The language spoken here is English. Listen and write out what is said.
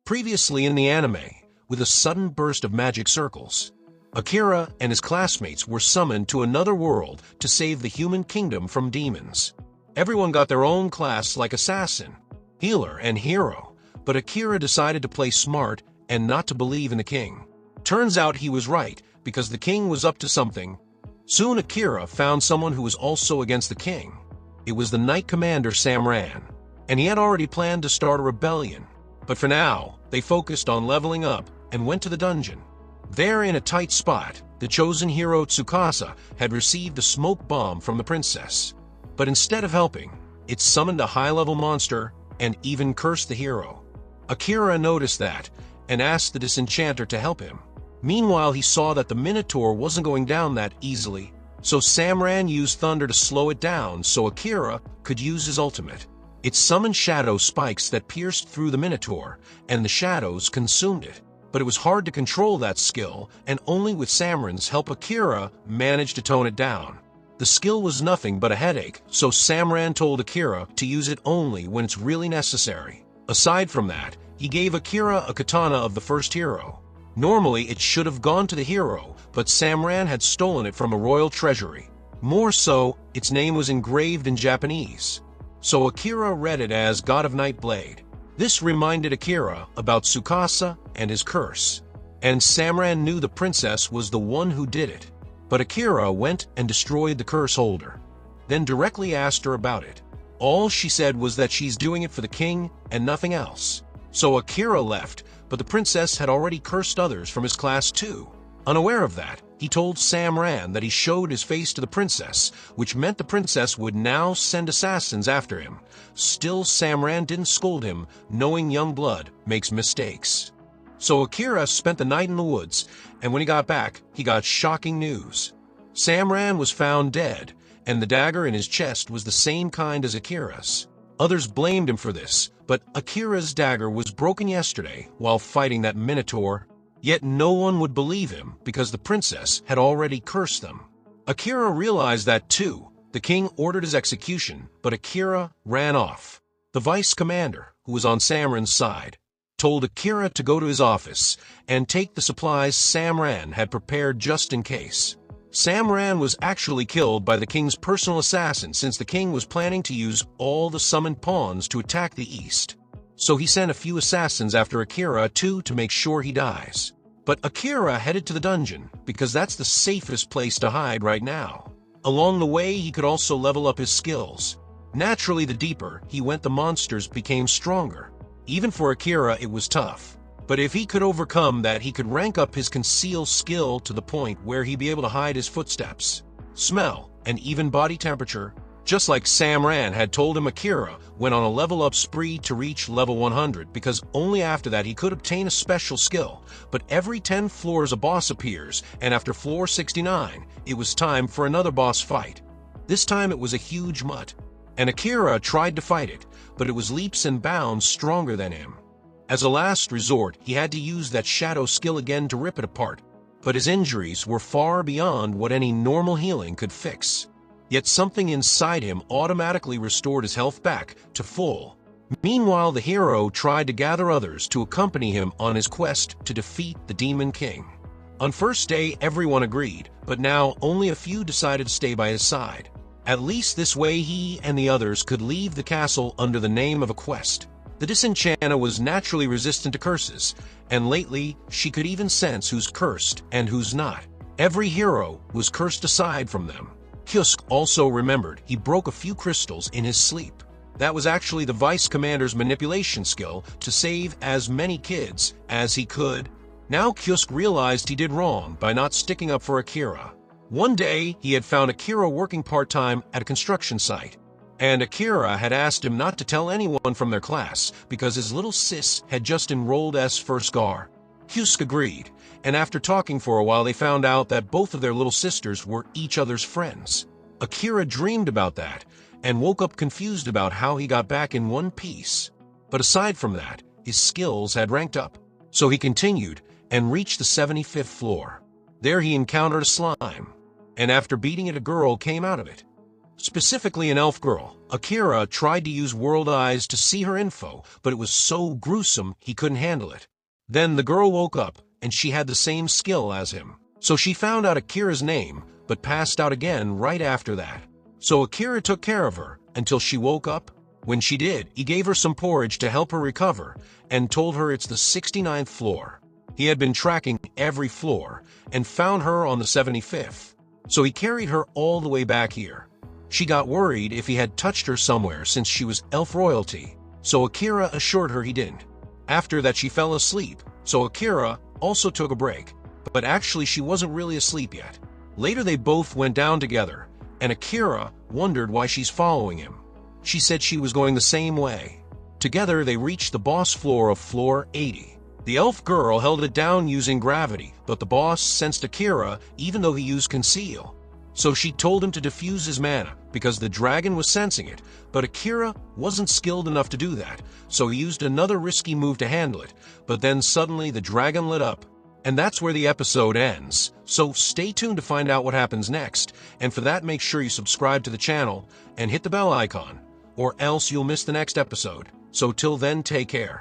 Previously in the anime, with a sudden burst of magic circles, Akira and his classmates were summoned to another world to save the human kingdom from demons. Everyone got their own class like assassin, healer, and hero, but Akira decided to play smart and not to believe in the king. Turns out he was right, because the king was up to something. Soon Akira found someone who was also against the king. It was the Knight Commander Samran, and he had already planned to start a rebellion. But for now, they focused on leveling up and went to the dungeon. There, in a tight spot, the chosen hero Tsukasa had received a smoke bomb from the princess. But instead of helping, it summoned a high-level monster and even cursed the hero. Akira noticed that and asked the disenchanter to help him. Meanwhile, he saw that the Minotaur wasn't going down that easily, so Samran used thunder to slow it down so Akira could use his ultimate. It summoned shadow spikes that pierced through the Minotaur, and the shadows consumed it. But it was hard to control that skill, and only with Samran's help Akira managed to tone it down. The skill was nothing but a headache, so Samran told Akira to use it only when it's really necessary. Aside from that, he gave Akira a katana of the first hero. Normally, it should have gone to the hero, but Samran had stolen it from a royal treasury. More so, its name was engraved in Japanese. So Akira read it as God of Night Blade. This reminded Akira about Tsukasa and his curse. And Samran knew the princess was the one who did it. But Akira went and destroyed the curse holder, then directly asked her about it. All she said was that she's doing it for the king and nothing else. So Akira left, but the princess had already cursed others from his class too. Unaware of that, he told Samran that he showed his face to the princess, which meant the princess would now send assassins after him. Still, Samran didn't scold him, knowing young blood makes mistakes. So Akira spent the night in the woods, and when he got back, he got shocking news. Samran was found dead, and the dagger in his chest was the same kind as Akira's. Others blamed him for this, but Akira's dagger was broken yesterday while fighting that Minotaur. Yet no one would believe him because the princess had already cursed them. Akira realized that too. The king ordered his execution, but Akira ran off. The vice commander, who was on Samran's side, told Akira to go to his office and take the supplies Samran had prepared just in case. Samran was actually killed by the king's personal assassin since the king was planning to use all the summoned pawns to attack the east. So he sent a few assassins after Akira too to make sure he dies. But Akira headed to the dungeon because that's the safest place to hide right now. Along the way, he could also level up his skills. Naturally, the deeper he went, the monsters became stronger. Even for Akira, it was tough. But if he could overcome that, he could rank up his conceal skill to the point where he'd be able to hide his footsteps, smell, and even body temperature. Just like Samran had told him, Akira went on a level-up spree to reach level 100 because only after that he could obtain a special skill. But every 10 floors a boss appears, and after floor 69, it was time for another boss fight. This time it was a huge mutt, and Akira tried to fight it, but it was leaps and bounds stronger than him. As a last resort, he had to use that shadow skill again to rip it apart, but his injuries were far beyond what any normal healing could fix. Yet something inside him automatically restored his health back to full. Meanwhile, the hero tried to gather others to accompany him on his quest to defeat the Demon King. On first day, everyone agreed, but now only a few decided to stay by his side. At least this way he and the others could leave the castle under the name of a quest. The disenchanter was naturally resistant to curses, and lately she could even sense who's cursed and who's not. Every hero was cursed aside from them. Kyusuke also remembered he broke a few crystals in his sleep. That was actually the vice commander's manipulation skill to save as many kids as he could. Now Kyusuke realized he did wrong by not sticking up for Akira. One day, he had found Akira working part-time at a construction site, and Akira had asked him not to tell anyone from their class because his little sis had just enrolled as first gar. Kyusuke agreed, and after talking for a while they found out that both of their little sisters were each other's friends. Akira dreamed about that, and woke up confused about how he got back in one piece. But aside from that, his skills had ranked up, so he continued and reached the 75th floor. There he encountered a slime, and after beating it, a girl came out of it. Specifically an elf girl. Akira tried to use world eyes to see her info, but it was so gruesome he couldn't handle it. Then the girl woke up, and she had the same skill as him. So she found out Akira's name, but passed out again right after that. So Akira took care of her until she woke up. When she did, he gave her some porridge to help her recover and told her it's the 69th floor. He had been tracking every floor and found her on the 75th. So he carried her all the way back here. She got worried if he had touched her somewhere since she was elf royalty, so Akira assured her he didn't. After that she fell asleep, so Akira also took a break, but actually she wasn't really asleep yet. Later they both went down together, and Akira wondered why she's following him. She said she was going the same way. Together they reached the boss floor of floor 80. The elf girl held it down using gravity, but the boss sensed Akira even though he used conceal. So she told him to defuse his mana because the dragon was sensing it, but Akira wasn't skilled enough to do that, so he used another risky move to handle it, but then suddenly the dragon lit up. And that's where the episode ends, so stay tuned to find out what happens next, and for that make sure you subscribe to the channel and hit the bell icon, or else you'll miss the next episode. So till then, take care.